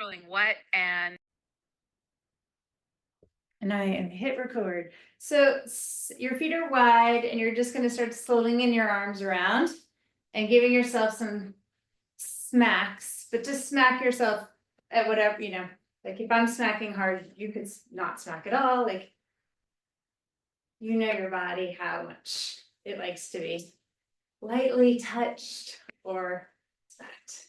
feeling wet and I am hit record. So your feet are wide and you're just going to start slinging your arms around and giving yourself some smacks, but just smack yourself at whatever, like if I'm smacking hard, you could not smack at all. Like, you know your body, how much it likes to be lightly touched or smacked.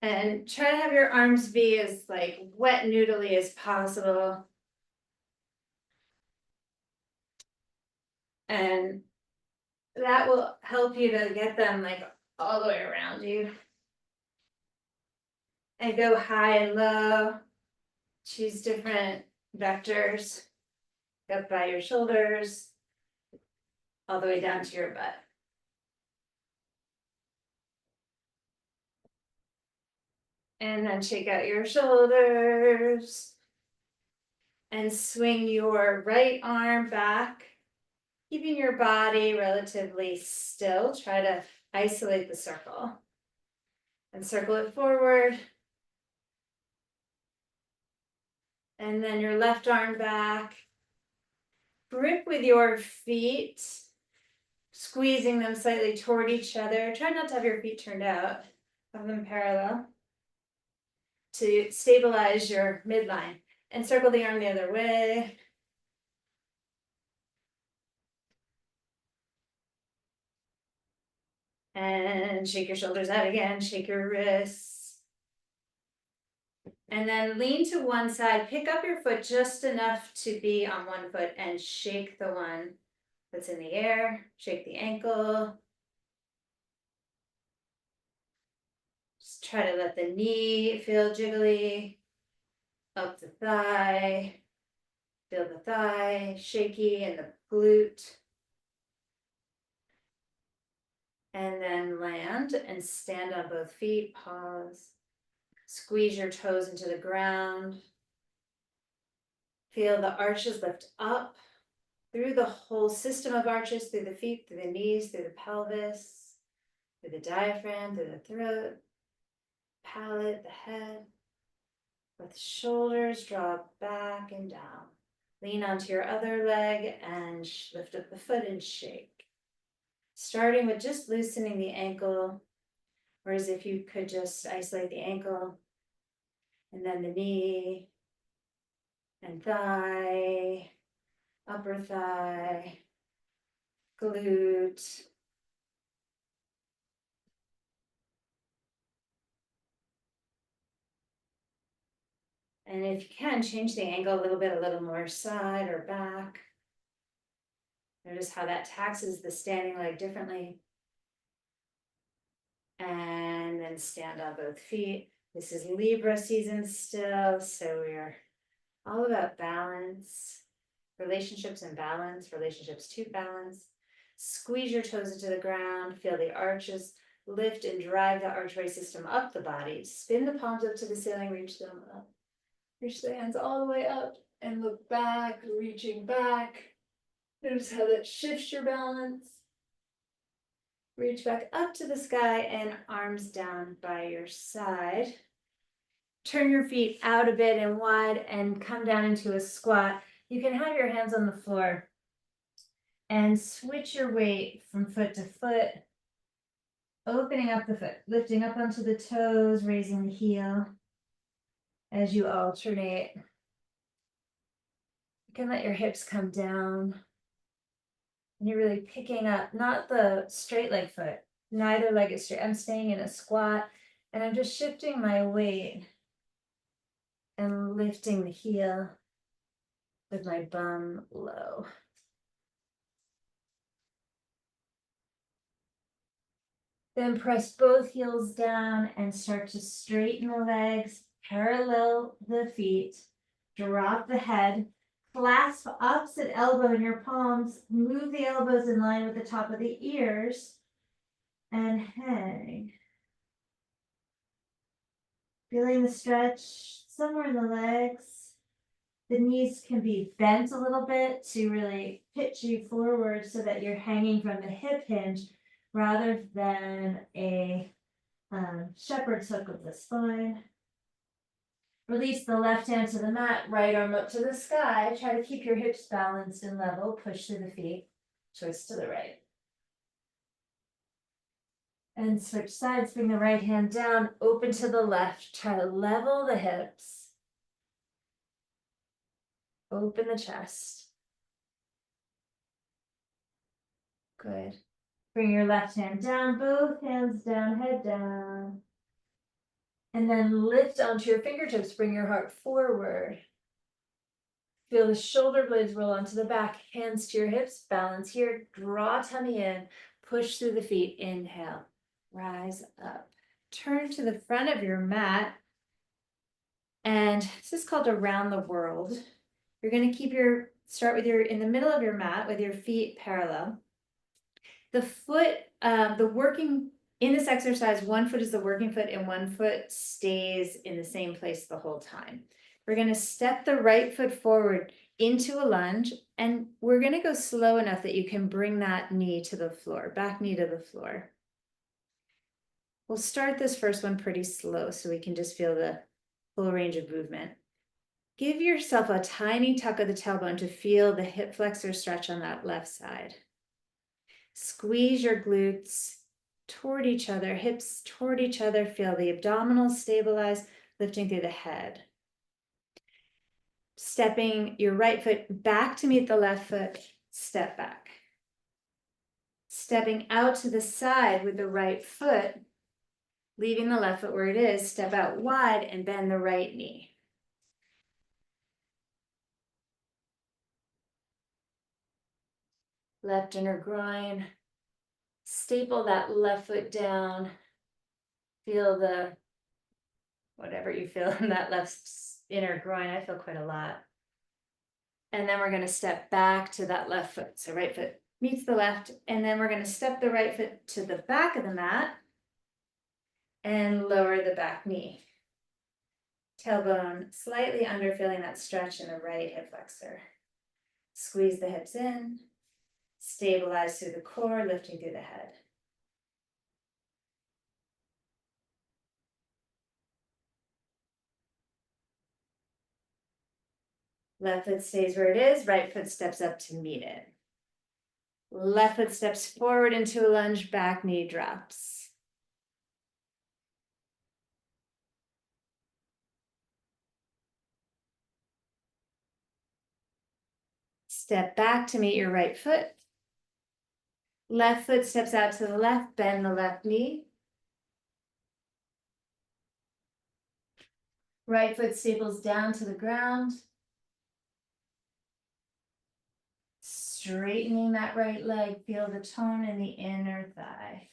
And try to have your arms be as like wet noodly as possible. And that will help you to get them like all the way around you. And go high and low. Choose different vectors. Up by your shoulders, all the way down to your butt. And then shake out your shoulders. And swing your right arm back, keeping your body relatively still. Try to isolate the circle. And circle it forward. And then your left arm back. Grip with your feet, squeezing them slightly toward each other. Try not to have your feet turned out, have them parallel to stabilize your midline. And circle the arm the other way. And shake your shoulders out again, shake your wrists. And then lean to one side, pick up your foot just enough to be on one foot and shake the one that's in the air, shake the ankle. Just try to let the knee feel jiggly, up the thigh, feel the thigh shaky and the glute. And then land and stand on both feet, pause. Squeeze your toes into the ground. Feel the arches lift up through the whole system of arches, through the feet, through the knees, through the pelvis, through the diaphragm, through the throat, palate, the head. Let the shoulders drop back and down. Lean onto your other leg and lift up the foot and shake. Starting with just loosening the ankle, or as if you could just isolate the ankle, and then the knee, and thigh, upper thigh, glute. And if you can, change the angle a little bit, a little more side or back. Notice how that taxes the standing leg differently. And then stand on both feet. This is Libra season still, so we're all about balance, relationships and balance, relationships to balance. Squeeze your toes into the ground, feel the arches lift and drive the archway system up the body. Spin the palms up to the ceiling, reach them up. Reach the hands all the way up and look back, reaching back. Notice how that shifts your balance. Reach back up to the sky and arms down by your side. Turn your feet out a bit and wide and come down into a squat. You can have your hands on the floor and switch your weight from foot to foot, opening up the foot, lifting up onto the toes, raising the heel as you alternate. You can let your hips come down. And you're really picking up, not the straight leg foot, neither leg is straight. I'm staying in a squat and I'm just shifting my weight and lifting the heel with my bum low. Then press both heels down and start to straighten the legs, parallel the feet, drop the head, clasp opposite elbow in your palms, move the elbows in line with the top of the ears, and hang. Feeling the stretch somewhere in the legs. The knees can be bent a little bit to really pitch you forward so that you're hanging from the hip hinge rather than a shepherd's hook of the spine. Release the left hand to the mat, right arm up to the sky. Try to keep your hips balanced and level. Push through the feet. Twist to the right. And switch sides. Bring the right hand down. Open to the left. Try to level the hips. Open the chest. Good. Bring your left hand down. Both hands down. Head down. And then lift onto your fingertips. Bring your heart forward. Feel the shoulder blades roll onto the back, hands to your hips, balance here, draw tummy in, push through the feet, inhale, rise up. Turn to the front of your mat, and this is called around the world. You're gonna start with in the middle of your mat with your feet parallel. The foot, in this exercise, one foot is the working foot and one foot stays in the same place the whole time. We're going to step the right foot forward into a lunge, and we're going to go slow enough that you can bring that knee to the floor, back knee to the floor. We'll start this first one pretty slow so we can just feel the full range of movement. Give yourself a tiny tuck of the tailbone to feel the hip flexor stretch on that left side. Squeeze your glutes toward each other, hips toward each other. Feel the abdominals stabilize, lifting through the head. Stepping your right foot back to meet the left foot, step back. Stepping out to the side with the right foot, leaving the left foot where it is, step out wide and bend the right knee. Left inner groin. Staple that left foot down. Feel whatever you feel in that left inner groin. I feel quite a lot. And then we're going to step back to that left foot. So right foot meets the left. And then we're going to step the right foot to the back of the mat and lower the back knee. Tailbone slightly under, feeling that stretch in the right hip flexor. Squeeze the hips in. Stabilize through the core, lifting through the head. Left foot stays where it is, right foot steps up to meet it. Left foot steps forward into a lunge, back knee drops. Step back to meet your right foot. Left foot steps out to the left, bend the left knee. Right foot staples down to the ground. Straightening that right leg, feel the tone in the inner thigh.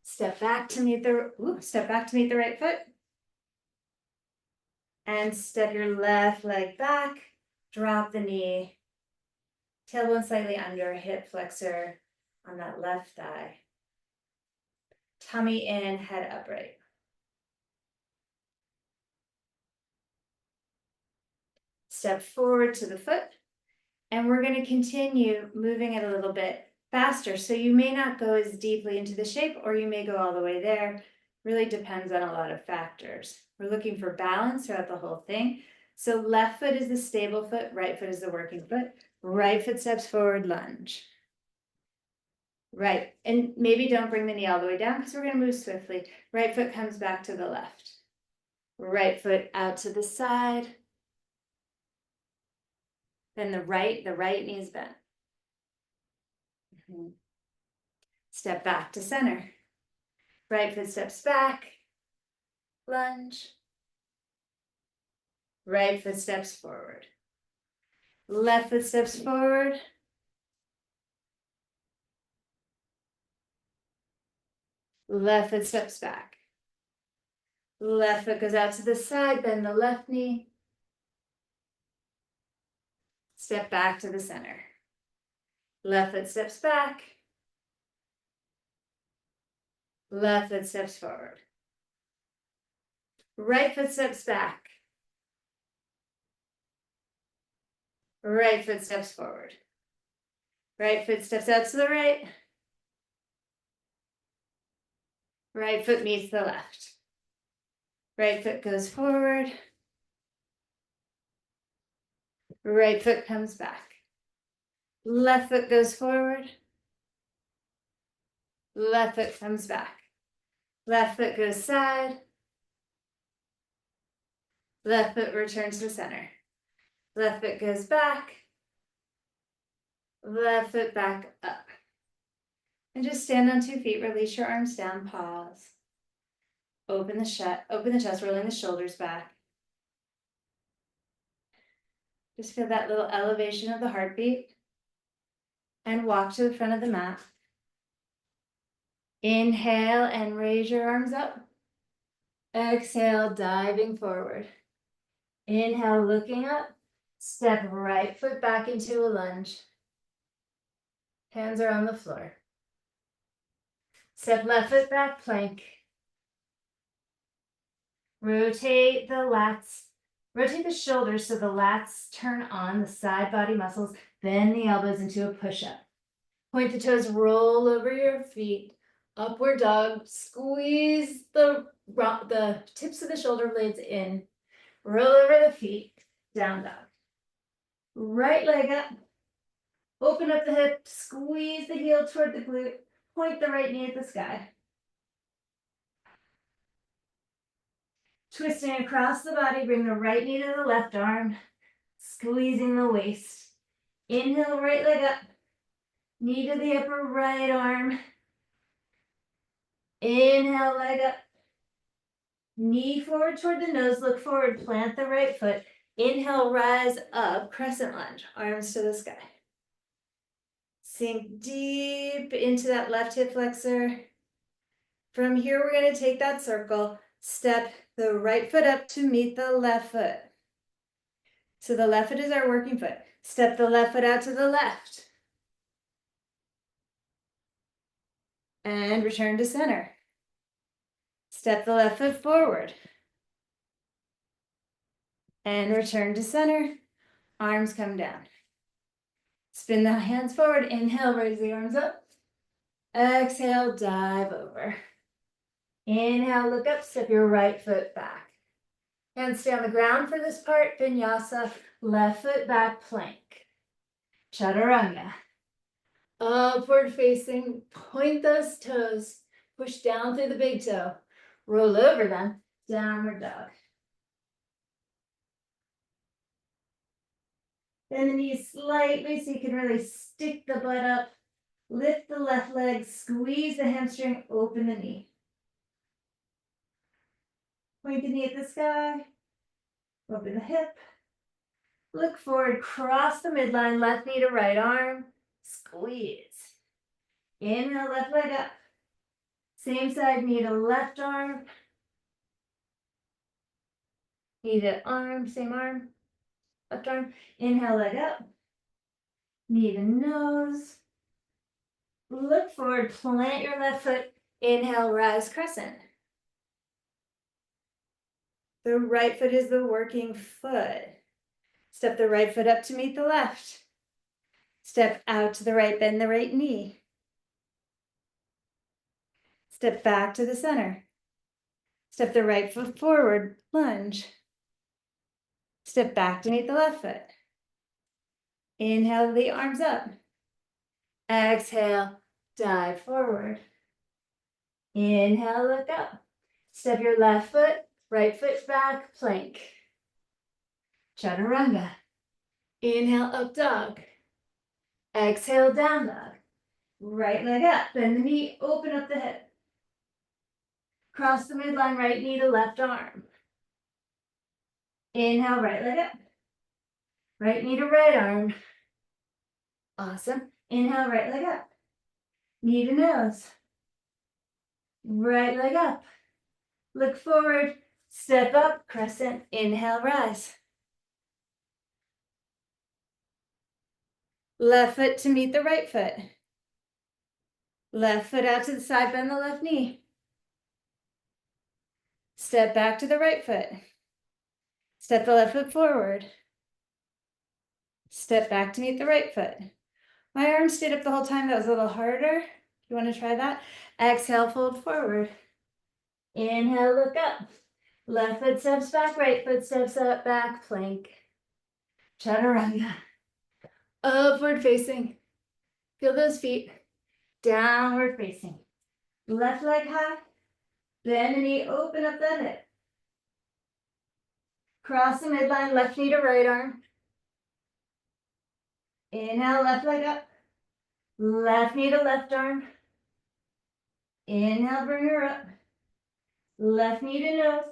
Step back to meet the right foot. And step your left leg back, drop the knee. Tailbone slightly under, hip flexor on that left thigh. Tummy in, head upright. Step forward to the foot, and we're going to continue moving it a little bit faster. So you may not go as deeply into the shape, or you may go all the way there. Really depends on a lot of factors. We're looking for balance throughout the whole thing. So left foot is the stable foot, right foot is the working foot. Right foot steps forward, lunge. Right, and maybe don't bring the knee all the way down because we're going to move swiftly. Right foot comes back to the left. Right foot out to the side. Then the right knee is bent. Step back to center. Right foot steps back. Lunge. Right foot steps forward. Left foot steps forward. Left foot steps back. Left foot goes out to the side, bend the left knee. Step back to the center. Left foot steps back. Left foot steps forward. Right foot steps back. Right foot steps forward. Right foot steps out to the right. Right foot meets the left. Right foot goes forward. Right foot comes back. Left foot goes forward. Left foot comes back. Left foot goes side. Left foot returns to center. Left foot goes back. Left foot back up. And just stand on 2 feet, release your arms down, pause. Open the chest, rolling the shoulders back. Just feel that little elevation of the heartbeat. And walk to the front of the mat. Inhale and raise your arms up. Exhale, diving forward. Inhale, looking up. Step right foot back into a lunge. Hands are on the floor. Step left foot back, plank. Rotate the lats. Rotate the shoulders so the lats turn on the side body muscles. Bend the elbows into a push-up. Point the toes, roll over your feet. Upward dog. Squeeze the tips of the shoulder blades in. Roll over the feet. Down dog. Right leg up. Open up the hip. Squeeze the heel toward the glute. Point the right knee at the sky. Twisting across the body, bring the right knee to the left arm, squeezing the waist. Inhale, right leg up, knee to the upper right arm. Inhale, leg up, knee forward toward the nose, look forward, plant the right foot. Inhale, rise up, crescent lunge, arms to the sky. Sink deep into that left hip flexor. From here, we're going to take that circle, step the right foot up to meet the left foot. So the left foot is our working foot. Step the left foot out to the left. And return to center. Step the left foot forward. And return to center. Arms come down. Spin the hands forward. Inhale, raise the arms up. Exhale, dive over. Inhale, look up, step your right foot back. Hands stay on the ground for this part. Vinyasa, left foot back plank. Chaturanga. Upward facing, point those toes, push down through the big toe, roll over them, downward dog. Bend the knees slightly so you can really stick the butt up, lift the left leg, squeeze the hamstring, open the knee. Point the knee at the sky, open the hip, look forward, cross the midline, left knee to right arm, squeeze. Inhale, left leg up. Same side, knee to left arm. Knee to arm, same arm. Left arm. Inhale, leg up. Knee to nose. Look forward, plant your left foot. Inhale, rise crescent. The right foot is the working foot. Step the right foot up to meet the left. Step out to the right, bend the right knee. Step back to the center. Step the right foot forward, lunge. Step back to meet the left foot. Inhale the arms up. Exhale, dive forward. Inhale, look up. Step your left foot, right foot back, plank. Chaturanga. Inhale, up dog. Exhale, down dog. Right leg up, bend the knee, open up the hip. Cross the midline, right knee to left arm. Inhale, right leg up. Right knee to right arm. Awesome. Inhale, right leg up. Knee to nose. Right leg up. Look forward. Step up, crescent. Inhale, rise. Left foot to meet the right foot. Left foot out to the side, bend the left knee. Step back to the right foot. Step the left foot forward. Step back to meet the right foot. My arms stayed up the whole time. That was a little harder. You want to try that? Exhale, fold forward. Inhale, look up. Left foot steps back, right foot steps up, back plank. Chaturanga. Upward facing. Feel those feet. Downward facing. Left leg high. Bend the knee, open up the hip. Cross the midline, left knee to right arm. Inhale, left leg up. Left knee to left arm. Inhale, bring her up. Left knee to nose.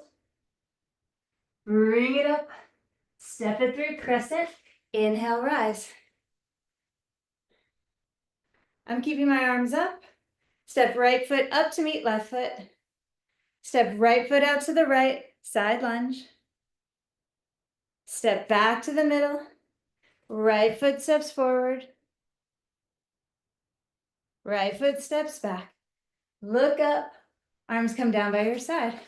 Bring it up. Step it through, crescent. Inhale, rise. I'm keeping my arms up. Step right foot up to meet left foot. Step right foot out to the right, side lunge. Step back to the middle. Right foot steps forward. Right foot steps back. Look up. Arms come down by your side.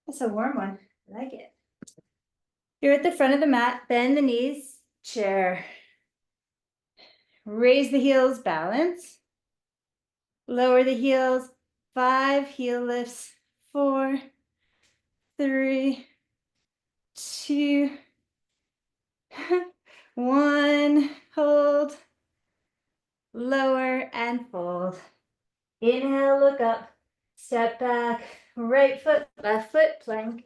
That's a warm one. I like it. You're at the front of the mat. Bend the knees. Chair. Raise the heels. Balance. Lower the heels. 5 heel lifts. 4, 3, 2, 1. Hold. Lower and fold. Inhale, look up. Step back. Right foot, left foot, plank.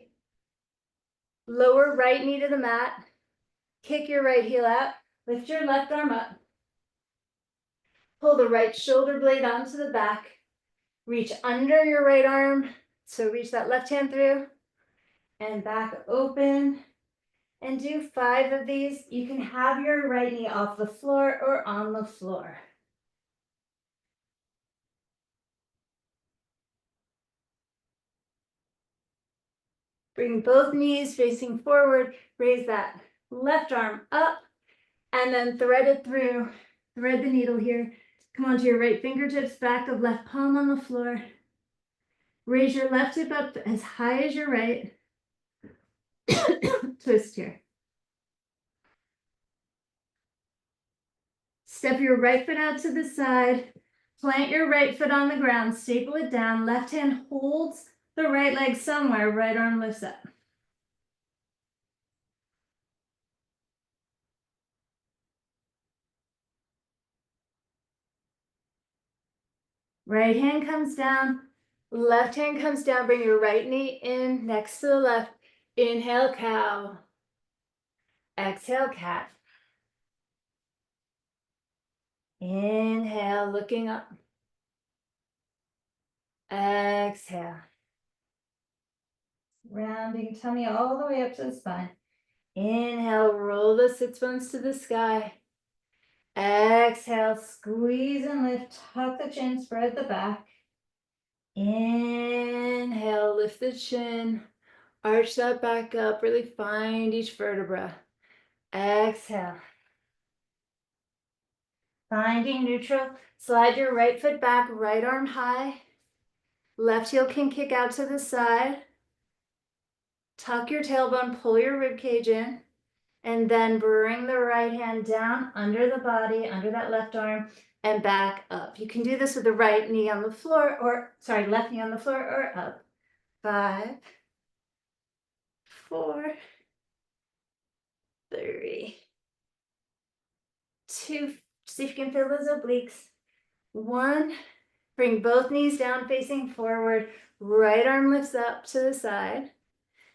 Lower right knee to the mat. Kick your right heel out. Lift your left arm up. Pull the right shoulder blade onto the back. Reach under your right arm. So reach that left hand through and back open. And do 5 of these. You can have your right knee off the floor or on the floor. Bring both knees facing forward. Raise that left arm up and then thread it through. Thread the needle here. Come onto your right fingertips, back of left palm on the floor. Raise your left hip up as high as your right. Twist here. Step your right foot out to the side. Plant your right foot on the ground. Staple it down. Left hand holds the right leg somewhere. Right arm lifts up. Right hand comes down. Left hand comes down. Bring your right knee in next to the left. Inhale, cow. Exhale, cat. Inhale, looking up. Exhale. Rounding tummy all the way up to the spine. Inhale, roll the sits bones to the sky. Exhale, squeeze and lift. Tuck the chin, spread the back. Inhale, lift the chin. Arch that back up. Really find each vertebra. Exhale. Finding neutral. Slide your right foot back, right arm high. Left heel can kick out to the side. Tuck your tailbone, pull your rib cage in, and then bring the right hand down under the body, under that left arm, and back up. You can do this with the right knee on the floor, or sorry, left knee on the floor or up. 5, 4, 3, 2. See if you can feel those obliques. 1. Bring both knees down facing forward. Right arm lifts up to the side.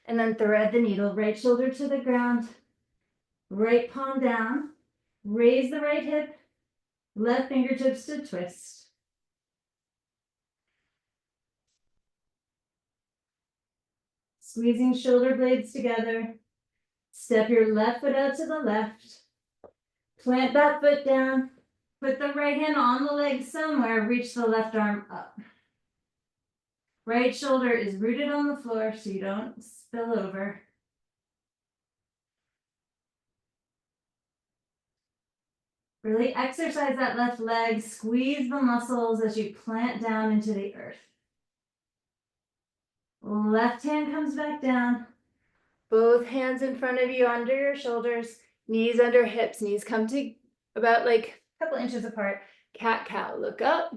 And then thread the needle. Right shoulder to the ground. Right palm down. Raise the right hip. Left fingertips to twist. Squeezing shoulder blades together. Step your left foot out to the left. Plant that foot down. Put the right hand on the leg somewhere. Reach the left arm up. Right shoulder is rooted on the floor so you don't spill over. Really exercise that left leg. Squeeze the muscles as you plant down into the earth. Left hand comes back down. Both hands in front of you under your shoulders. Knees under hips. Knees come about like a couple inches apart. Cat, cow, look up.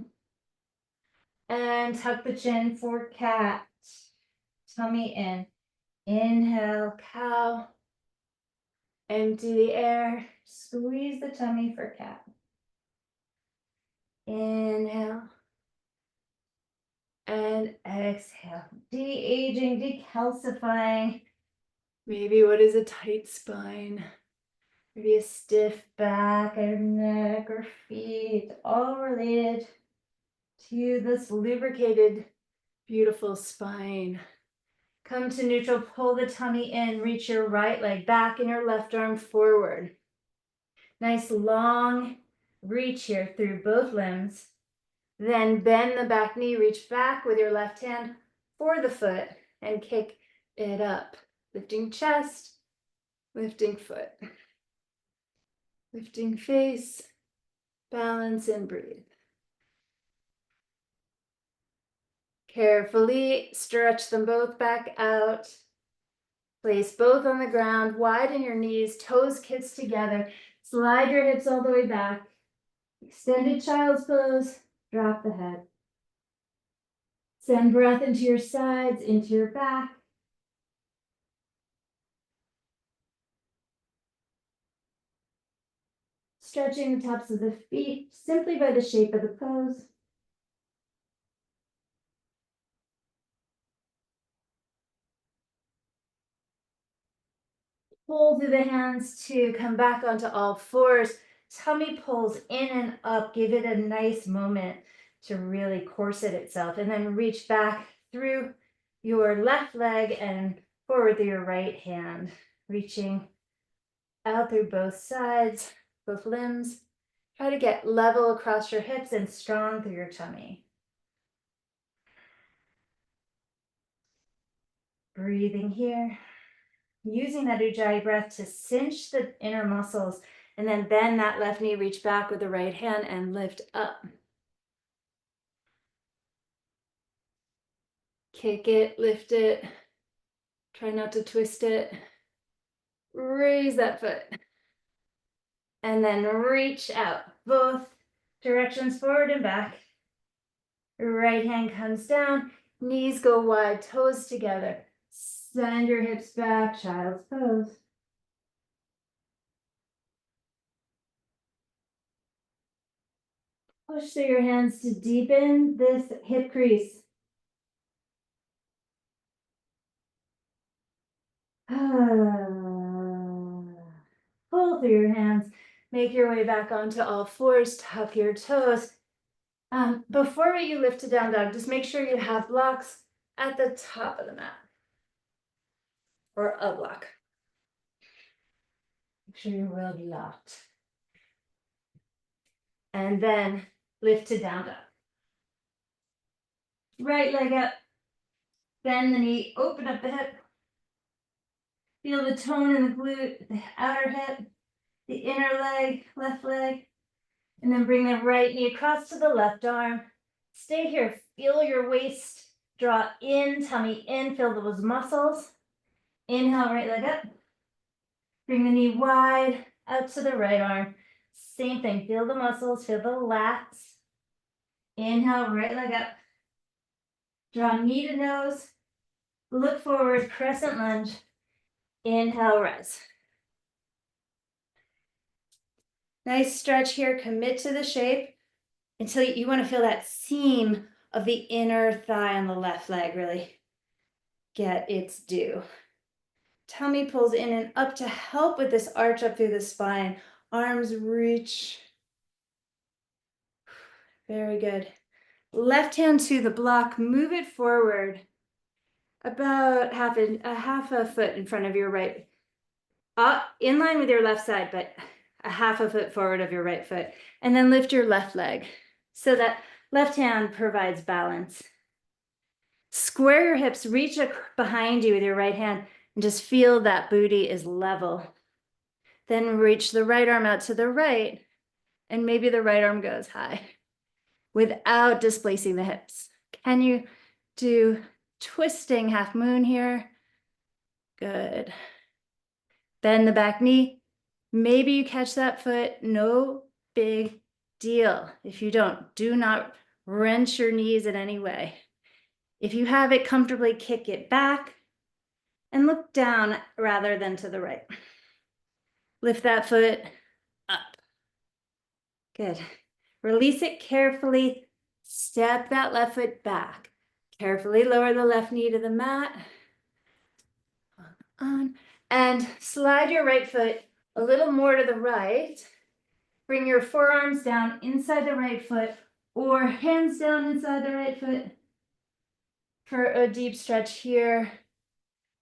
And tuck the chin for cat. Tummy in. Inhale, cow. Empty the air. Squeeze the tummy for cat. Inhale. And exhale. De-aging, decalcifying. Maybe what is a tight spine? Maybe a stiff back or neck or feet, all related to this lubricated, beautiful spine. Come to neutral, pull the tummy in, reach your right leg back and your left arm forward. Nice long reach here through both limbs. Then bend the back knee, reach back with your left hand for the foot and kick it up. Lifting chest, lifting foot. Lifting face, balance and breathe. Carefully stretch them both back out. Place both on the ground, widen your knees, toes kiss together. Slide your hips all the way back. Extended child's pose, drop the head. Send breath into your sides, into your back. Stretching the tops of the feet simply by the shape of the pose. Pull through the hands to come back onto all fours. Tummy pulls in and up. Give it a nice moment to really corset itself. And then reach back through your left leg and forward through your right hand. Reaching out through both sides, both limbs. Try to get level across your hips and strong through your tummy. Breathing here. Using that Ujjayi breath to cinch the inner muscles and then bend that left knee, reach back with the right hand and lift up. Kick it, lift it. Try not to twist it. Raise that foot. And then reach out, both directions forward and back. Right hand comes down, knees go wide, toes together. Send your hips back, child's pose. Push through your hands to deepen this hip crease. Pull through your hands. Make your way back onto all fours. Tuck your toes. Before you lift to down dog, just make sure you have blocks at the top of the mat. Or a block. Make sure you're well locked. And then lift to down dog. Right leg up. Bend the knee, open up the hip. Feel the tone in the glute, the outer hip, the inner leg, left leg. And then bring the right knee across to the left arm. Stay here, feel your waist draw in, tummy in, feel those muscles. Inhale, right leg up. Bring the knee wide out to the right arm. Same thing, feel the muscles, feel the lats. Inhale, right leg up. Draw knee to nose. Look forward, crescent lunge. Inhale, rise. Nice stretch here, commit to the shape until you want to feel that seam of the inner thigh on the left leg really get its due. Tummy pulls in and up to help with this arch up through the spine. Arms reach. Very good. Left hand to the block, move it forward about half a foot in front of your right, in line with your left side, but a half a foot forward of your right foot. And then lift your left leg so that left hand provides balance. Square your hips, reach behind you with your right hand and just feel that booty is level. Then reach the right arm out to the right and maybe the right arm goes high without displacing the hips. Can you do twisting half moon here? Good. Bend the back knee. Maybe you catch that foot. No big deal. If you don't, do not wrench your knees in any way. If you have it comfortably, kick it back and look down rather than to the right. Lift that foot up. Good. Release it carefully. Step that left foot back. Carefully lower the left knee to the mat. On. And slide your right foot a little more to the right. Bring your forearms down inside the right foot or hands down inside the right foot for a deep stretch here.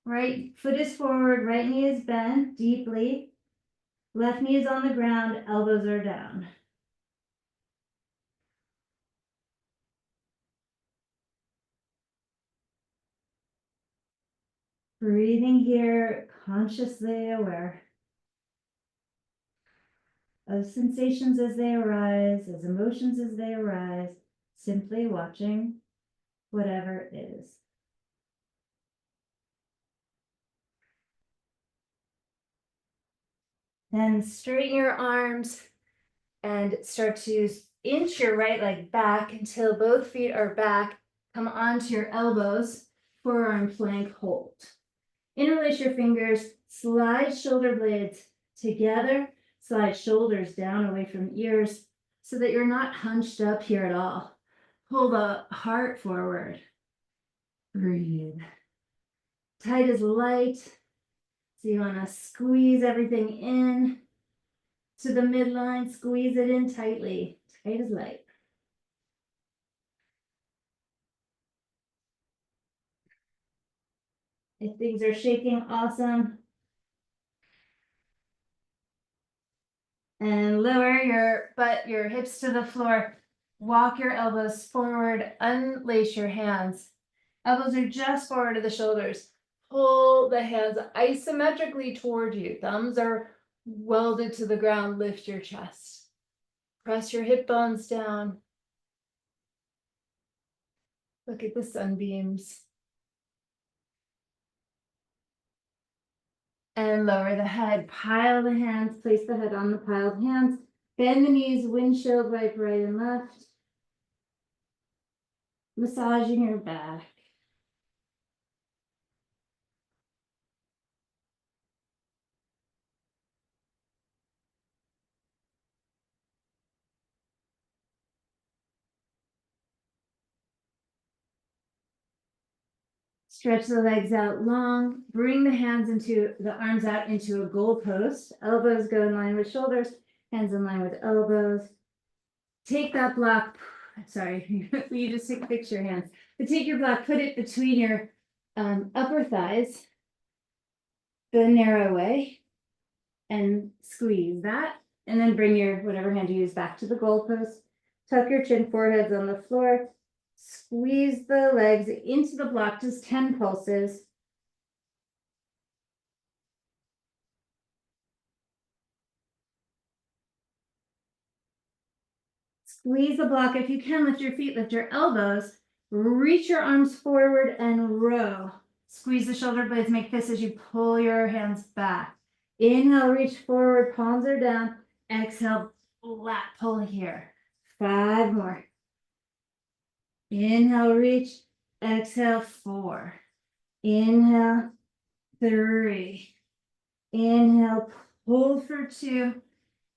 Right foot is forward, right knee is bent deeply. Left knee is on the ground, elbows are down. Breathing here, consciously aware of sensations as they arise, as emotions as they arise, simply watching whatever is. Then straighten your arms and start to inch your right leg back until both feet are back. Come onto your elbows, forearm plank hold. Interlace your fingers, slide shoulder blades together, slide shoulders down away from ears so that you're not hunched up here at all. Pull the heart forward. Breathe. Tight as light. So you want to squeeze everything in to the midline, squeeze it in tightly, tight as light. If things are shaking, awesome. And lower your butt, your hips to the floor. Walk your elbows forward, unlace your hands. Elbows are just forward to the shoulders. Pull the hands isometrically toward you. Thumbs are welded to the ground. Lift your chest. Press your hip bones down. Look at the sunbeams. And lower the head. Pile the hands. Place the head on the piled hands. Bend the knees. Windshield wipe right and left. Massaging your back. Stretch the legs out long. Bring the hands into the arms out into a goalpost. Elbows go in line with shoulders. Hands in line with elbows. Take that block. Sorry, you just take a picture of your hands. But take your block, put it between your upper thighs, the narrow way, and squeeze that. And then bring your whatever hand you use back to the goalpost. Tuck your chin, foreheads on the floor. Squeeze the legs into the block, just 10 pulses. Squeeze the block. If you can, lift your feet, lift your elbows, reach your arms forward and row. Squeeze the shoulder blades, make fists as you pull your hands back. Inhale, reach forward, palms are down. Exhale, flat pull here. 5 more. Inhale, reach. Exhale, 4. Inhale, 3. Inhale, pull for 2.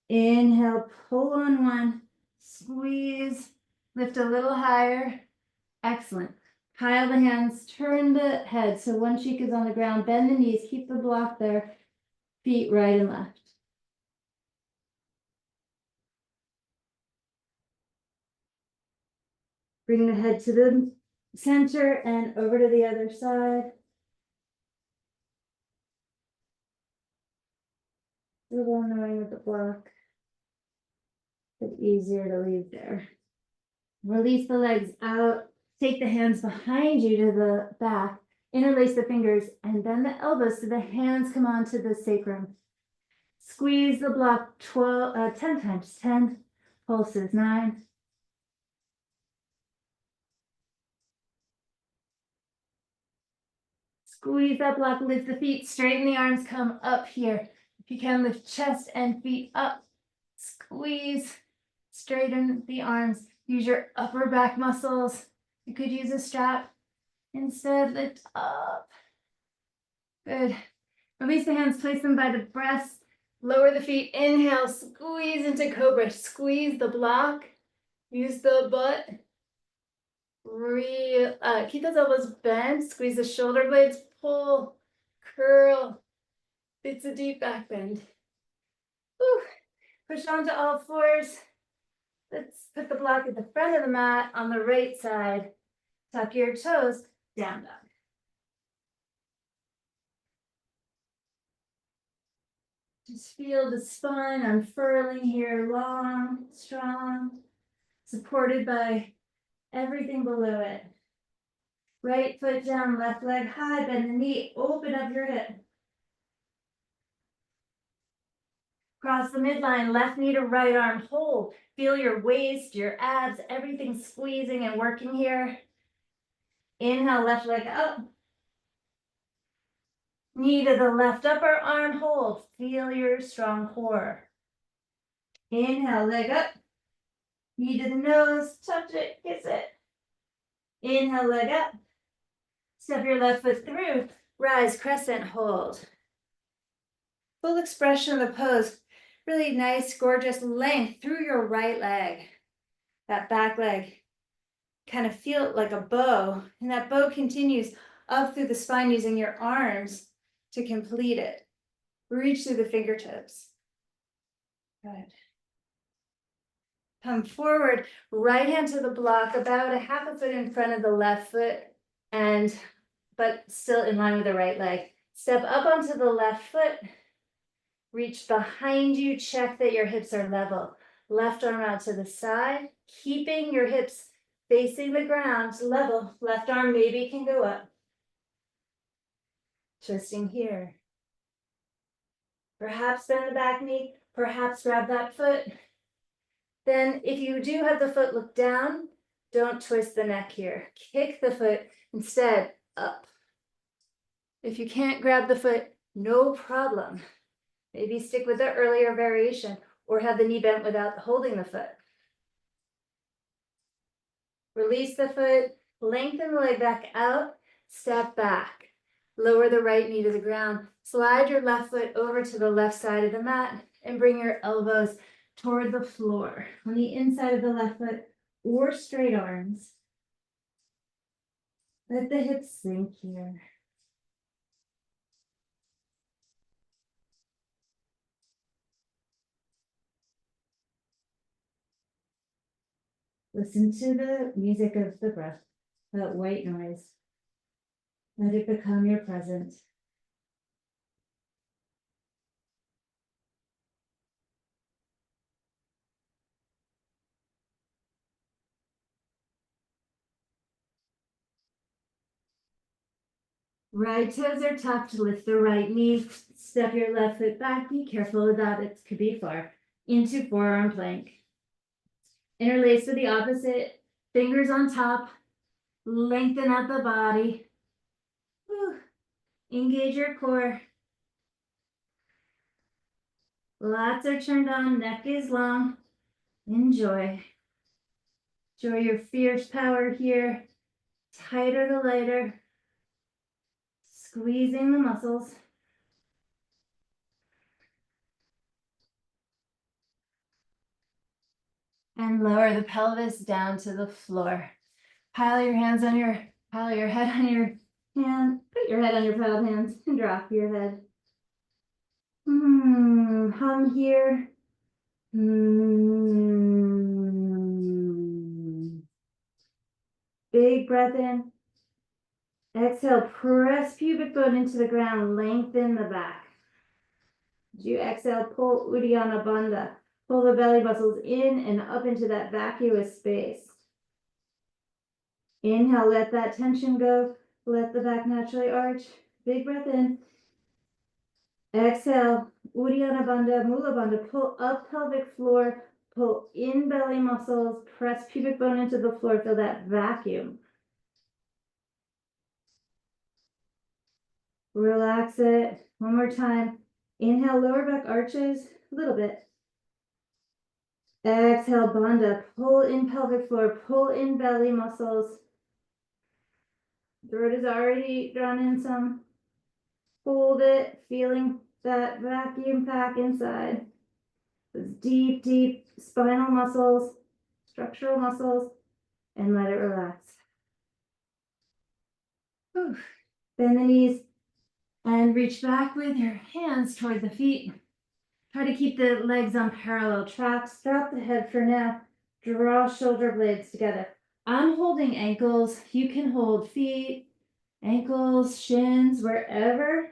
Inhale, pull on 1. Squeeze, lift a little higher. Excellent. Pile the hands, turn the head so one cheek is on the ground, bend the knees, keep the block there, feet right and left. Bring the head to the center and over to the other side. A little annoying with the block, but easier to leave there. Release the legs out. Take the hands behind you to the back. Interlace the fingers and bend the elbows so the hands come onto the sacrum. Squeeze the block 10 times. 10 pulses. 9. Squeeze that block. Lift the feet. Straighten the arms. Come up here. If you can, lift chest and feet up. Squeeze. squeeze, straighten the arms, use your upper back muscles. You could use a strap. Instead, lift up. Good. Release the hands, place them by the breasts. Lower the feet, inhale, squeeze into cobra. Squeeze the block, use the butt. Keep those elbows bent, squeeze the shoulder blades, pull, curl. It's a deep back bend. Whew. Push onto all fours. Let's put the block at the front of the mat on the right side. Tuck your toes, down dog. Just feel the spine unfurling here, long, strong, supported by everything below it. Right foot down, left leg high, bend the knee, open up your hip. Cross the midline, left knee to right arm, hold. Feel your waist, your abs, everything squeezing and working here. Inhale, left leg up. Knee to the left upper arm, hold. Feel your strong core. Inhale, leg up. Knee to the nose, touch it, kiss it. Inhale, leg up. Step your left foot through. Rise, crescent, hold. Full expression of the pose. Really nice, gorgeous length through your right leg. That back leg. Kind of feel it like a bow. And that bow continues up through the spine using your arms to complete it. Reach through the fingertips. Good. Come forward, right hand to the block, about a half a foot in front of the left foot, but still in line with the right leg. Step up onto the left foot, reach behind you, check that your hips are level. Left arm out to the side, keeping your hips facing the ground, level. Left arm maybe can go up. Twisting here. Perhaps bend the back knee, perhaps grab that foot. Then if you do have the foot look down, don't twist the neck here. Kick the foot instead up. If you can't grab the foot, no problem. Maybe stick with the earlier variation or have the knee bent without holding the foot. Release the foot, lengthen the leg back out, step back. Lower the right knee to the ground. Slide your left foot over to the left side of the mat and bring your elbows toward the floor on the inside of the left foot or straight arms. Let the hips sink here. Listen to the music of the breath, that white noise. Let it become your present. Right toes are tucked, lift the right knee, step your left foot back, be careful with that, it could be far, into forearm plank. Interlace with the opposite, fingers on top, lengthen out the body. Whew. Engage your core. Lats are turned on, neck is long. Enjoy. Enjoy your fierce power here. Tighter the lighter. Squeezing the muscles. And lower the pelvis down to the floor. Pile your head on your hand. Put your head on your piled hands and drop your head. Hum here. Big breath in. Exhale, press pubic bone into the ground, lengthen the back. As you exhale, pull Uddiyana Bandha. Pull the belly muscles in and up into that vacuous space. Inhale, let that tension go. Let the back naturally arch. Big breath in. Exhale, Uddiyana Bandha, Mula Bandha. Pull up pelvic floor, pull in belly muscles, press pubic bone into the floor, feel that vacuum. Relax it. One more time. Inhale, lower back arches a little bit. Exhale, bandha, pull in pelvic floor, pull in belly muscles. Throat is already drawn in some. Hold it, feeling that vacuum pack inside. Those deep, deep spinal muscles, structural muscles, and let it relax. Whew. Bend the knees and reach back with your hands toward the feet. Try to keep the legs on parallel tracks. Drop the head for now. Draw shoulder blades together. I'm holding ankles. You can hold feet, ankles, shins, wherever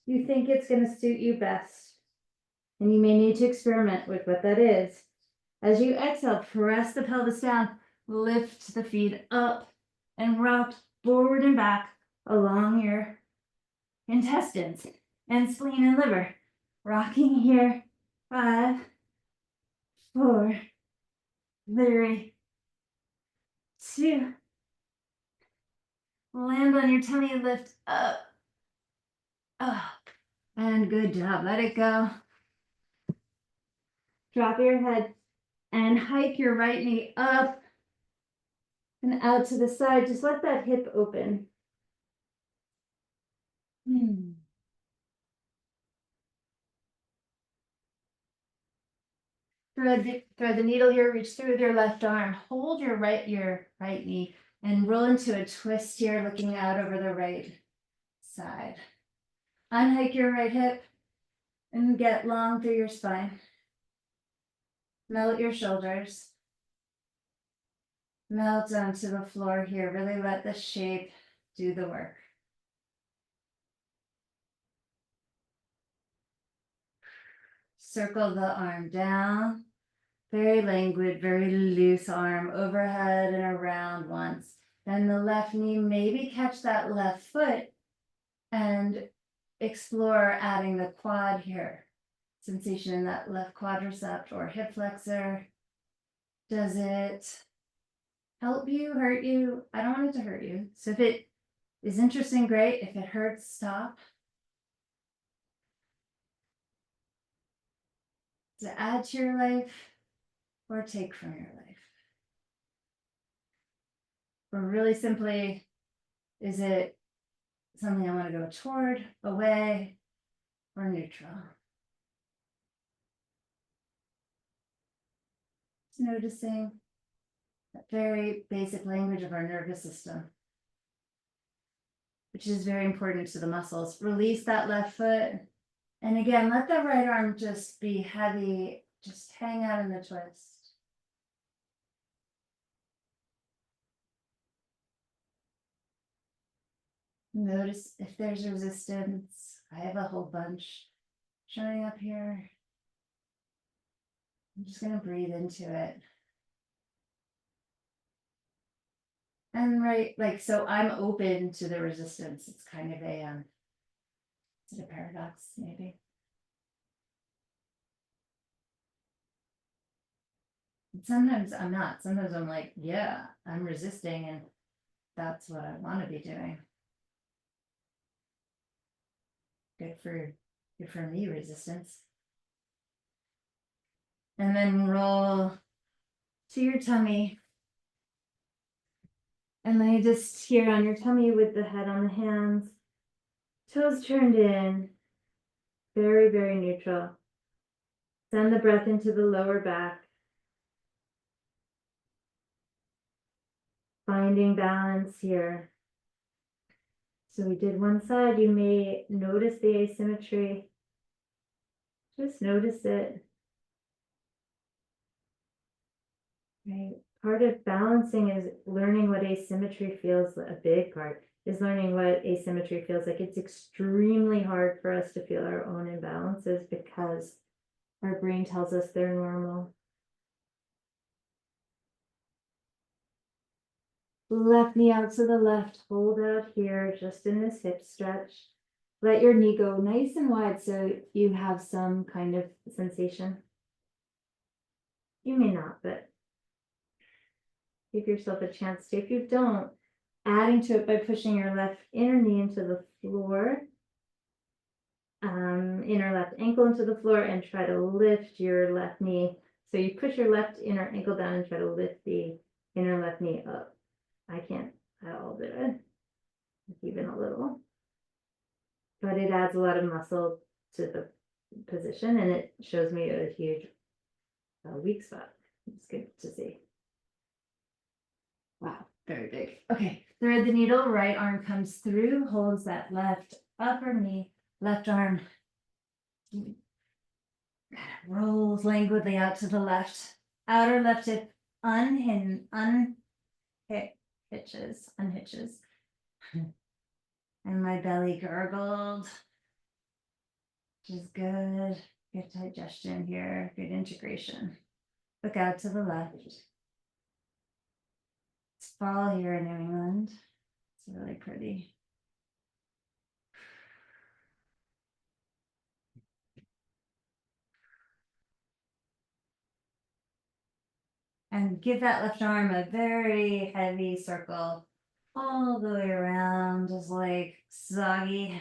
you think it's going to suit you best. And you may need to experiment with what that is. As you exhale, press the pelvis down, lift the feet up, and rock forward and back along your intestines and spleen and liver. Rocking here. 5, 4, 3, 2. Land on your tummy, lift up. And good job. Let it go. Drop your head and hike your right knee up and out to the side. Just let that hip open. Thread the needle here, reach through with your left arm. Hold your right knee and roll into a twist here, looking out over the right side. Unhike your right hip and get long through your spine. Melt your shoulders. Melt onto the floor here. Really let the shape do the work. Circle the arm down. Very languid, very loose arm overhead and around once. Then the left knee, maybe catch that left foot and explore adding the quad here. Sensation in that left quadricep or hip flexor. Does it help you, hurt you? I don't want it to hurt you. So if it is interesting, great. If it hurts, stop. To add to your life or take from your life. Or really simply, is it something I want to go toward, away, or neutral? Just noticing that very basic language of our nervous system, which is very important to the muscles. Release that left foot. And again, let the right arm just be heavy, just hang out in the twist. Notice if there's resistance. I have a whole bunch showing up here. I'm just going to breathe into it. And so I'm open to the resistance. It's kind of is it a paradox, maybe? And sometimes I'm not. Sometimes I'm like, yeah, I'm resisting, and that's what I want to be doing. Good for me, resistance. And then roll to your tummy. And lay just here on your tummy with the head on the hands. Toes turned in. Very, very neutral. Send the breath into the lower back. Finding balance here. So we did one side. You may notice the asymmetry. Just notice it. Right. Part of balancing is learning what asymmetry feels. A big part is learning what asymmetry feels like. It's extremely hard for us to feel our own imbalances because our brain tells us they're normal. Left knee out to the left, hold out here, just in this hip stretch. Let your knee go nice and wide so you have some kind of sensation. You may not, but give yourself a chance to. If you don't, adding to it by pushing your left inner knee into the floor, inner left ankle into the floor, and try to lift your left knee So you push your left inner ankle down and try to lift the inner left knee up. I can't at all do it, even a little. But it adds a lot of muscle to the position and it shows me a huge weak spot. It's good to see. Wow, very big. Okay, thread the needle, right arm comes through, holds that left upper knee, left arm rolls languidly out to the left. Outer left hip unhitches. And my belly gurgled, which is good. Good digestion here, good integration. Look out to the left. It's fall here in New England. It's really pretty. And give that left arm a very heavy circle all the way around, just like soggy.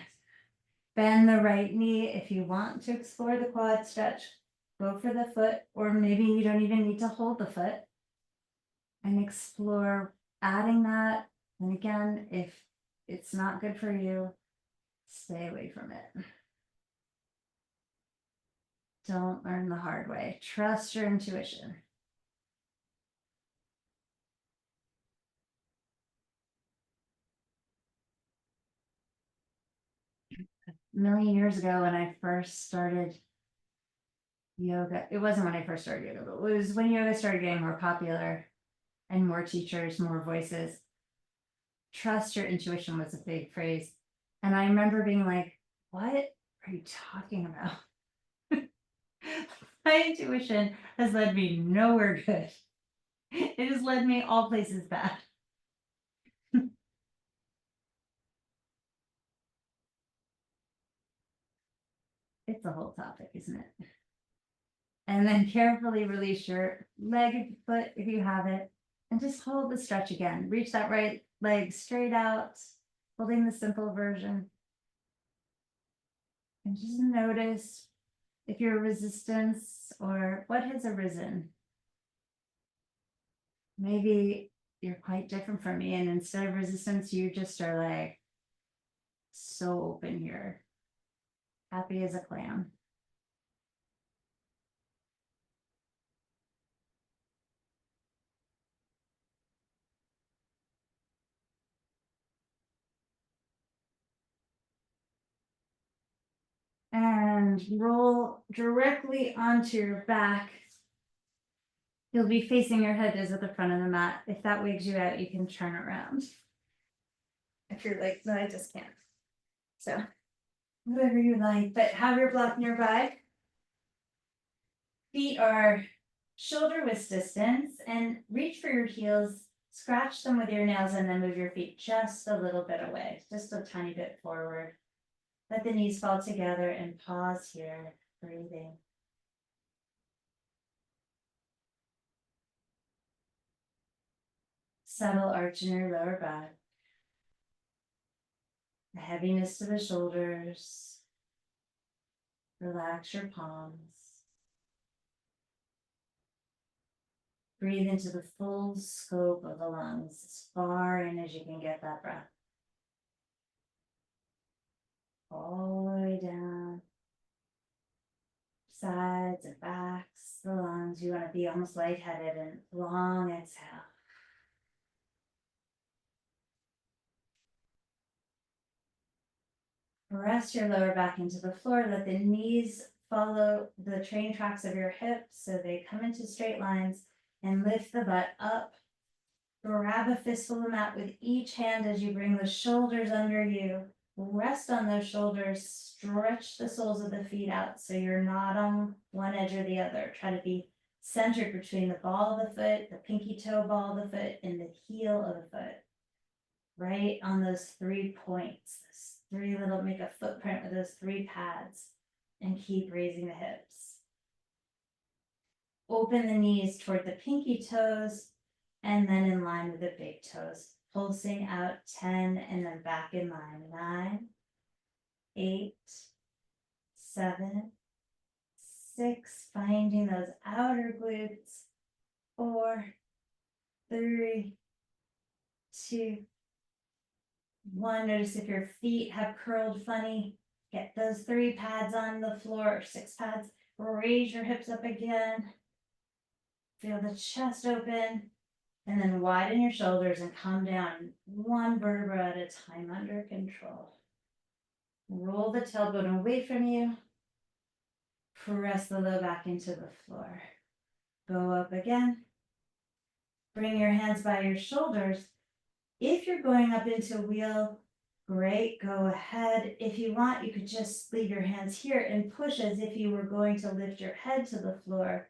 Bend the right knee if you want to explore the quad stretch. Go for the foot, or maybe you don't even need to hold the foot. And explore adding that. And again, if it's not good for you, stay away from it. Don't learn the hard way. Trust your intuition. A million years ago when I first started yoga, it wasn't when I first started yoga, but it was when yoga started getting more popular and more teachers, more voices. Trust your intuition was a big phrase. And I remember being like, what are you talking about? My intuition has led me nowhere good. It has led me all places bad. It's a whole topic, isn't it? And then carefully release your leg, foot if you have it, and just hold the stretch again. Reach that right leg straight out, holding the simple version. And just notice if your resistance or what has arisen. Maybe you're quite different from me, and instead of resistance, you just are like so open here, happy as a clam. And roll directly onto your back. You'll be facing your head is at the front of the mat. If that wigs you out, you can turn around. If you're like, no, I just can't. So, whatever you like, but have your block nearby. Feet are shoulder width distance and reach for your heels, scratch them with your nails, and then move your feet just a little bit away, just a tiny bit forward. Let the knees fall together and pause here, breathing. Subtle arch in your lower back. The heaviness to the shoulders. Relax your palms. Breathe into the full scope of the lungs, as far in as you can get that breath. All the way down. Sides and backs, the lungs. You want to be almost lightheaded and long exhale. Press your lower back into the floor. Let the knees follow the train tracks of your hips so they come into straight lines, and lift the butt up. Grab a fistful of mat with each hand as you bring the shoulders under you. Rest on those shoulders. Stretch the soles of the feet out so you're not on one edge or the other. Try to be centered between the ball of the foot, the pinky toe ball of the foot, and the heel of the foot. Right on those 3 points. Those 3 little, make a footprint with those 3 pads, and keep raising the hips. Open the knees toward the pinky toes, and then in line with the big toes. Pulsing out 10 and then back in line. 9, 8, 7, 6, finding those outer glutes. 4, 3, 2, 1. Notice if your feet have curled funny. Get those 3 pads on the floor, or 6 pads. Raise your hips up again. Feel the chest open. And then widen your shoulders and come down 1 vertebra at a time under control. Roll the tailbone away from you. Press the low back into the floor. Go up again. Bring your hands by your shoulders. If you're going up into wheel, great, go ahead. If you want, you could just leave your hands here and push as if you were going to lift your head to the floor.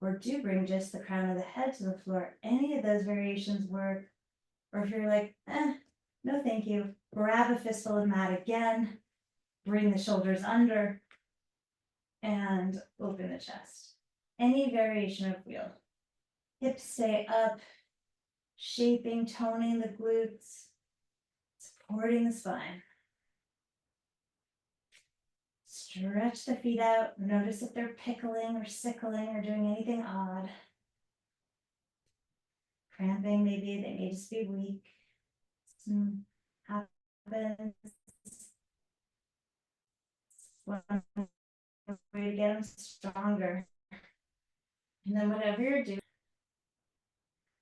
Or do bring just the crown of the head to the floor. Any of those variations work. Or if you're like, no thank you, grab a fistful of mat again, bring the shoulders under, and open the chest. Any variation of wheel. Hips stay up, shaping, toning the glutes, supporting the spine. Stretch the feet out. Notice if they're pickling or sickling or doing anything odd. Cramping, maybe they may just be weak. Happens. One way to get them stronger. And then whatever you're doing,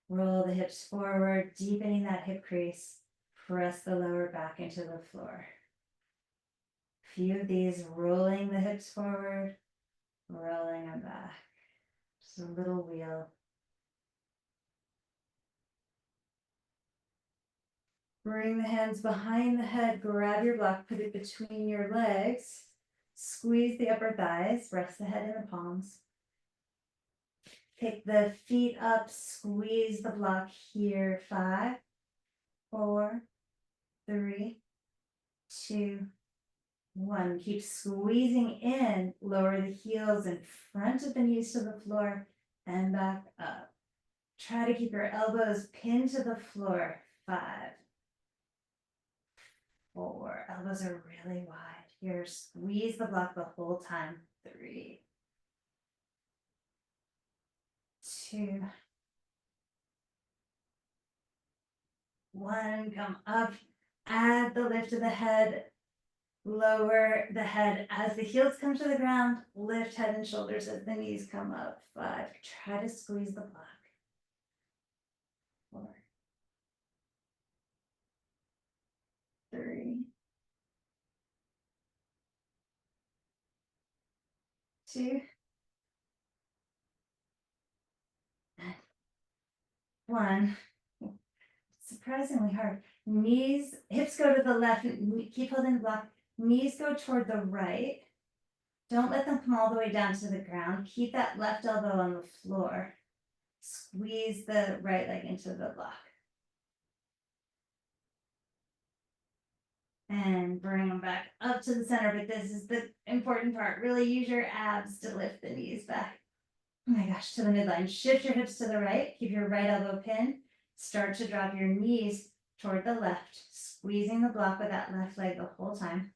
roll the hips forward, deepening that hip crease. Press the lower back into the floor. Few of these, rolling the hips forward, rolling them back. Just a little wheel. Bring the hands behind the head, grab your block, put it between your legs. Squeeze the upper thighs, rest the head in the palms. Pick the feet up, squeeze the block here. 5, 4, 3, 2, 1. Keep squeezing in, lower the heels in front of the knees to the floor and back up. Try to keep your elbows pinned to the floor. 5, 4, elbows are really wide. Here, squeeze the block the whole time. 3, 2, 1, come up, add the lift of the head, lower the head as the heels come to the ground, lift head and shoulders as the knees come up. 5, try to squeeze the block. 4, 3, 2, 1. Surprisingly hard. Knees, hips go to the left, keep holding the block. Knees go toward the right. Don't let them come all the way down to the ground. Keep that left elbow on the floor. Squeeze the right leg into the block. And bring them back up to the center, but this is the important part. Really use your abs to lift the knees back. Oh my gosh, to the midline. Shift your hips to the right. Keep your right elbow pinned. Start to drop your knees toward the left, squeezing the block with that left leg the whole time.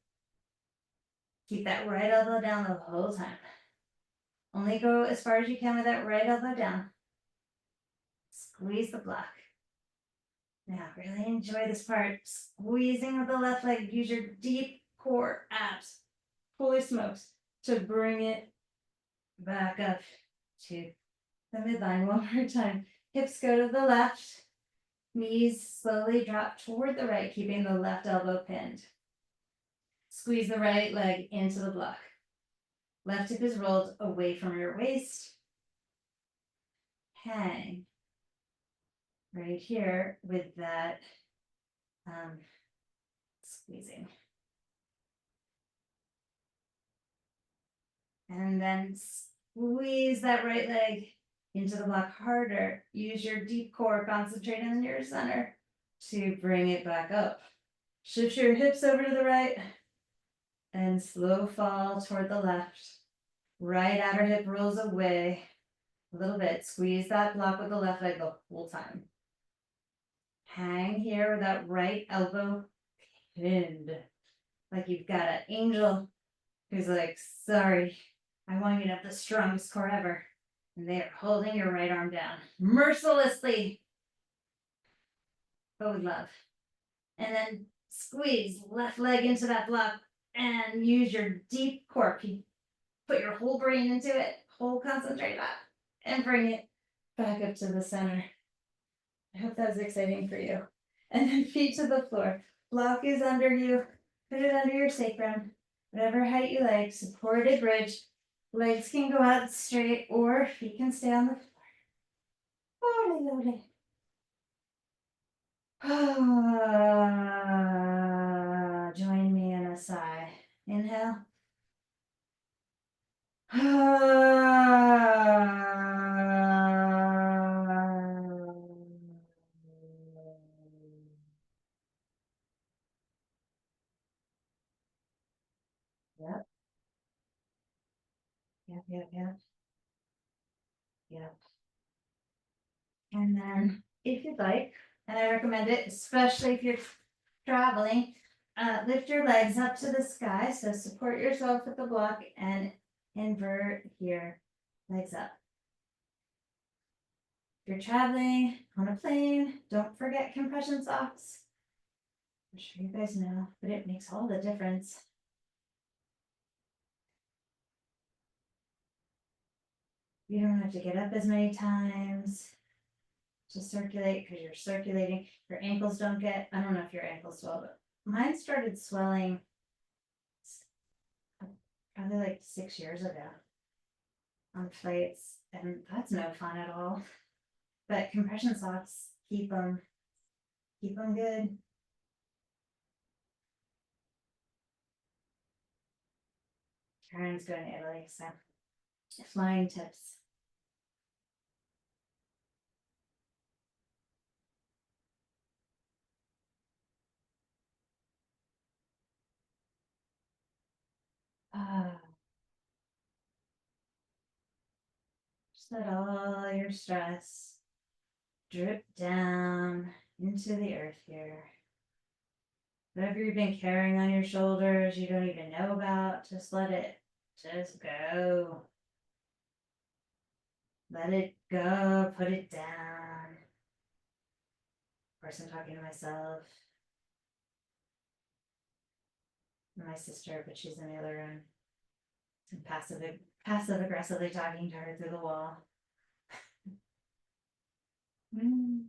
Keep that right elbow down the whole time. Only go as far as you can with that right elbow down. Squeeze the block. Now, really enjoy this part. Squeezing with the left leg. Use your deep core abs. Holy smokes. To bring it back up to the midline. One more time. Hips go to the left. Knees slowly drop toward the right, keeping the left elbow pinned. Squeeze the right leg into the block. Left hip is rolled away from your waist. Hang right here with that squeezing. And then squeeze that right leg into the block harder. Use your deep core, concentrate on your center to bring it back up. Shift your hips over to the right and slow fall toward the left. Right outer hip rolls away a little bit. Squeeze that block with the left leg the whole time. Hang here with that right elbow pinned. Like you've got an angel who's like, sorry, I want you to have the strongest core ever. And they are holding your right arm down mercilessly, but with love. And then squeeze left leg into that block and use your deep core. Put your whole brain into it, whole concentrate that, and bring it back up to the center. I hope that was exciting for you. And then feet to the floor. Block is under you. Put it under your sacrum. Whatever height you like. Supported bridge. Legs can go out straight or feet can stay on the floor. Ole, ole. Join me in a sigh. Inhale. Yep. Yep. Yep. And then if you'd like, and I recommend it, especially if you're traveling, lift your legs up to the sky. So support yourself with the block and invert here, legs up. If you're traveling on a plane, don't forget compression socks. I'm sure you guys know, but it makes all the difference. You don't have to get up as many times to circulate because you're circulating. Your ankles don't get, I don't know if your ankles swell, but mine started swelling probably like 6 years ago on flights, and that's no fun at all. But compression socks keep them good. Karen's going to Italy, so flying tips. Just let all your stress drip down into the earth here. Whatever you've been carrying on your shoulders, you don't even know about, just let it just go. Let it go, put it down. Of course, I'm talking to myself. And my sister, but she's in the other room. I'm passive aggressively talking to her through the wall. And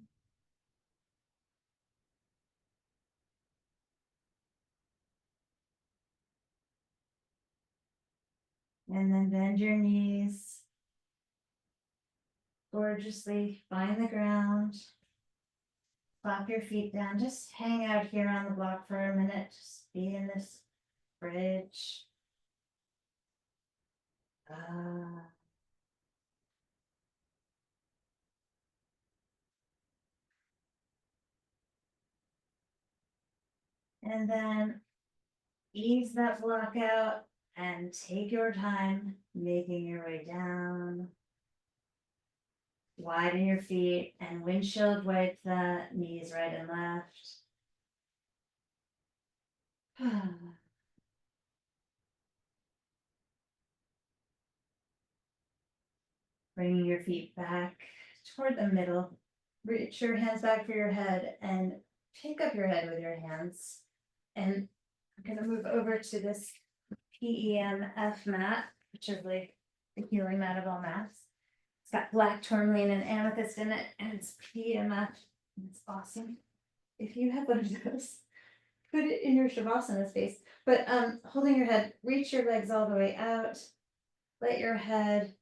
then bend your knees. Gorgeously find the ground. Flop your feet down. Just hang out here on the block for a minute. Just be in this bridge. And then ease that block out and take your time making your way down. Widen your feet and windshield wipe the knees right and left. Bringing your feet back toward the middle. Reach your hands back for your head and pick up your head with your hands. And I'm going to move over to this PEMF mat, which is like the healing mat of all mats. It's got black tourmaline and amethyst in it, and it's PEMF. It's awesome. If you have one of those, put it in your Shavasana space. But holding your head, reach your legs all the way out. Let your head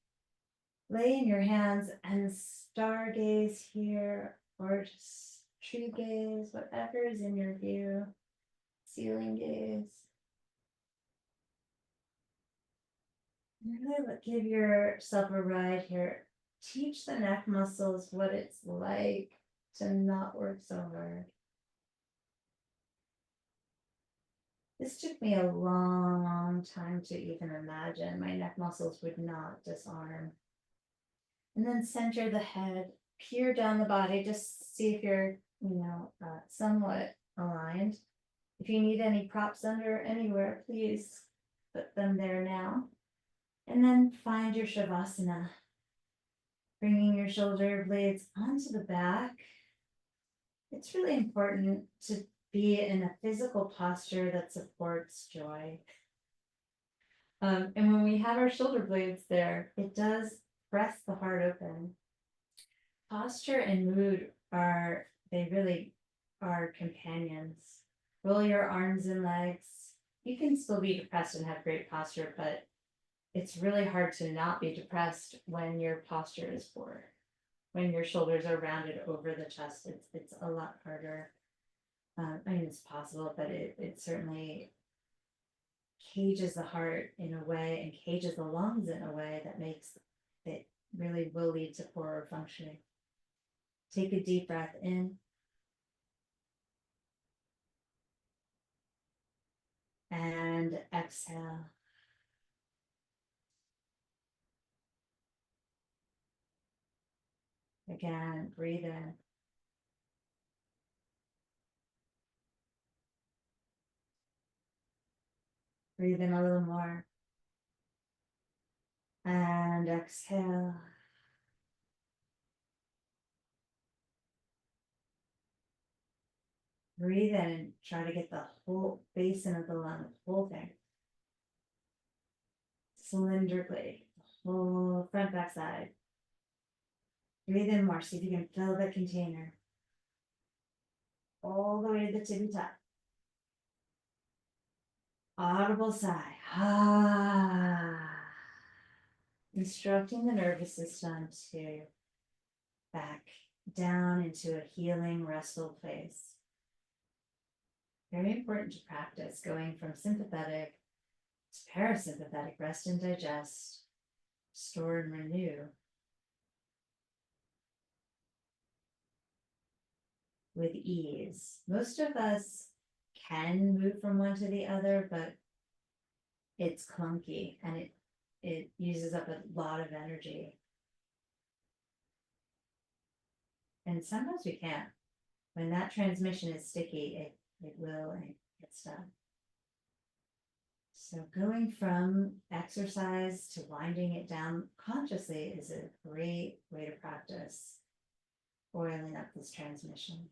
lay in your hands and stargaze here, or just tree gaze, whatever is in your view. Ceiling gaze. Really give yourself a ride here. Teach the neck muscles what it's like to not work so hard. This took me a long time to even imagine. My neck muscles would not disarm. And then center the head, peer down the body, just see if you're, somewhat aligned. If you need any props under anywhere, please put them there now. And then find your Shavasana. Bringing your shoulder blades onto the back. It's really important to be in a physical posture that supports joy. And when we have our shoulder blades there, it does press the heart open. Posture and mood they really are companions. Roll your arms and legs. You can still be depressed and have great posture, but it's really hard to not be depressed when your posture is poor. When your shoulders are rounded over the chest, it's a lot harder. I mean, it's possible, but it certainly cages the heart in a way and cages the lungs in a way that makes it really will lead to poorer functioning. Take a deep breath in and exhale. Again, breathe in. Breathe in a little more. And exhale. Breathe in and try to get the whole basin of the lung, the whole thing. Cylindrically, the whole front back side. Breathe in more, see if you can fill the container. All the way to the tippy top. Audible sigh. Ah. Instructing the nervous system to back down into a healing, restful place. Very important to practice going from sympathetic to parasympathetic, rest and digest, store and renew. With ease. Most of us can move from one to the other, but it's clunky and it uses up a lot of energy. And sometimes we can't. When that transmission is sticky, it will and it gets stuck. So going from exercise to winding it down consciously is a great way to practice oiling up this transmission.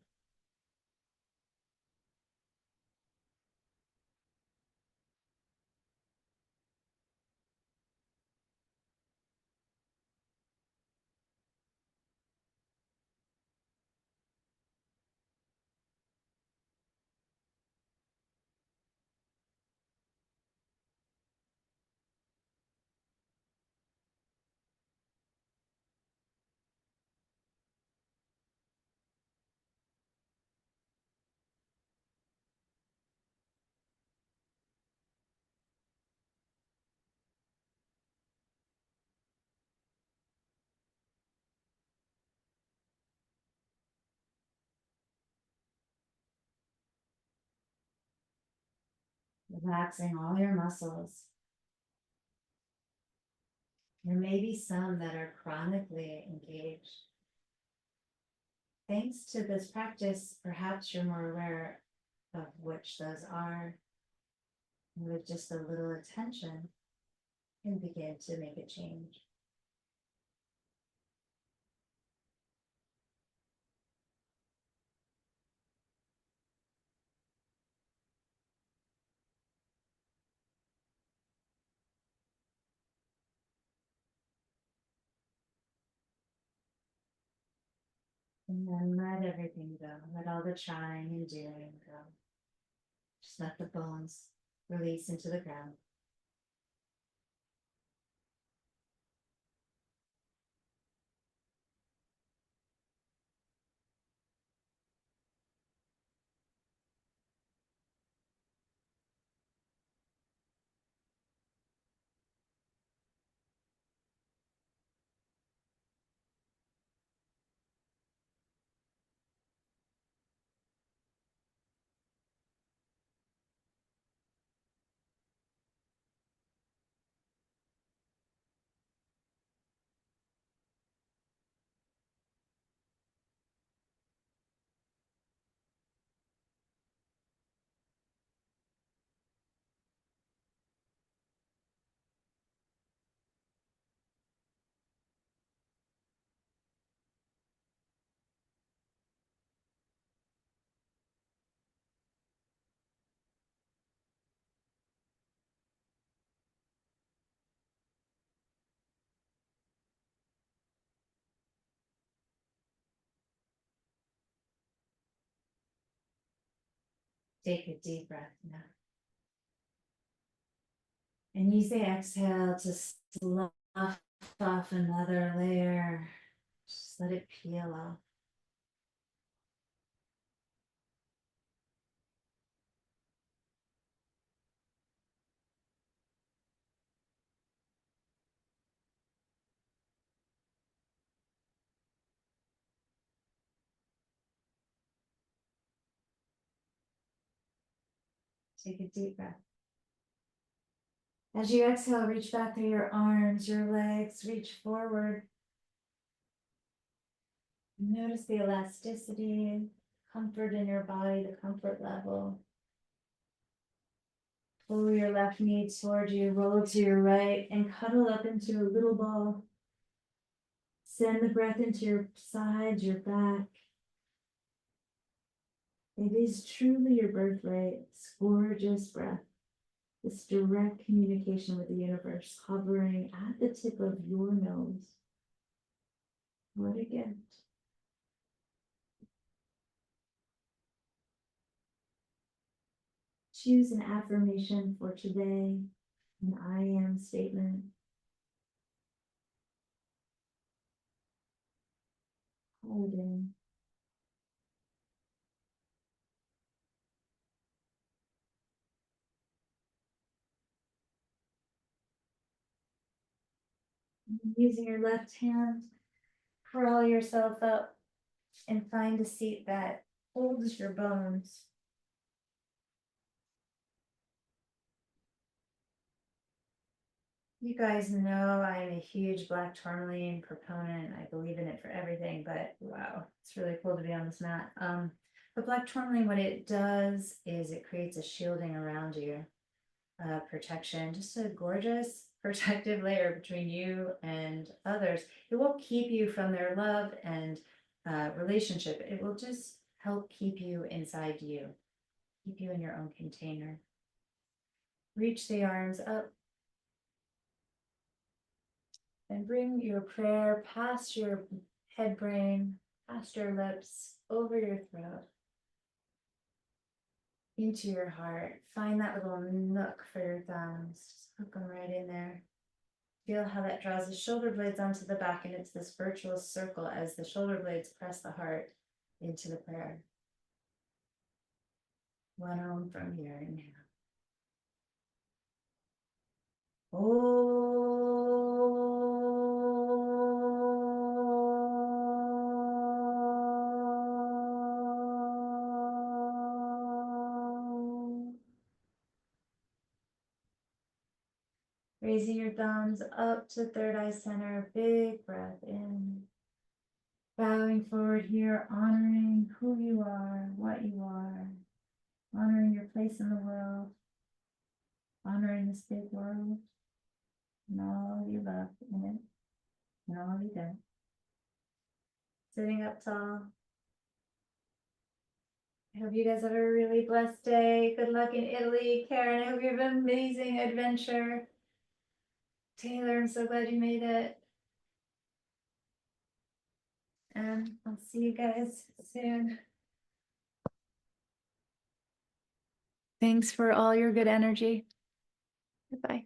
Relaxing all your muscles. There may be some that are chronically engaged. Thanks to this practice, perhaps you're more aware of which those are. And with just a little attention, can begin to make a change. And then let everything go. Let all the trying and doing go. Just let the bones release into the ground. Take a deep breath now. And use the exhale to slough off another layer. Just let it peel off. Take a deep breath. As you exhale, reach back through your arms, your legs, reach forward. Notice the elasticity, comfort in your body, the comfort level. Pull your left knee toward you, roll to your right, and cuddle up into a little ball. Send the breath into your sides, your back. It is truly your birthright, this gorgeous breath, this direct communication with the universe hovering at the tip of your nose. What a gift. Choose an affirmation for today, an I am statement. Hold in. Using your left hand, crawl yourself up and find a seat that holds your bones. You guys know I'm a huge black tourmaline proponent. I believe in it for everything, but wow, it's really cool to be on this mat. But black tourmaline, what it does is it creates a shielding around you, protection, just a gorgeous protective layer between you and others. It will keep you from their love and relationship. It will just help keep you inside you, keep you in your own container. Reach the arms up and bring your prayer past your head brain, past your lips, over your throat, into your heart. Find that little nook for your thumbs. Just hook them right in there. Feel how that draws the shoulder blades onto the back, and it's this virtuous circle as the shoulder blades press the heart into the prayer. One Om from here, inhale. Raising your thumbs up to third eye center, big breath in. Bowing forward here, honoring who you are, what you are, honoring your place in the world, honoring this big world, and all you love in it, and all you do. Sitting up tall. I hope you guys have a really blessed day. Good luck in Italy. Karen, I hope you have an amazing adventure. Taylor, I'm so glad you made it. And I'll see you guys soon. Thanks for all your good energy. Goodbye.